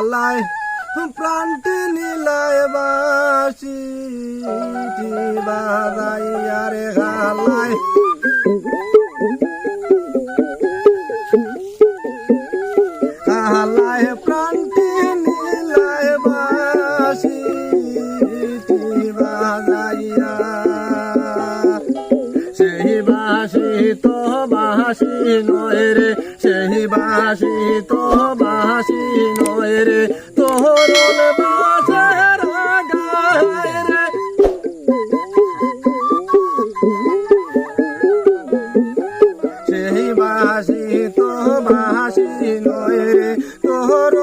হালায় প্রাণটি নীলায় বাসি বাজাইয়া রে হালায় হালায় প্রাণটি নীলায় বাসি বাজাইয়া সেই বাসি তো বাসি নয় রে সেই বাসি তো বাসি নয় রে তোহরল বাসের গায় রে সেই বাসি তো বাসি নয় রে তোহর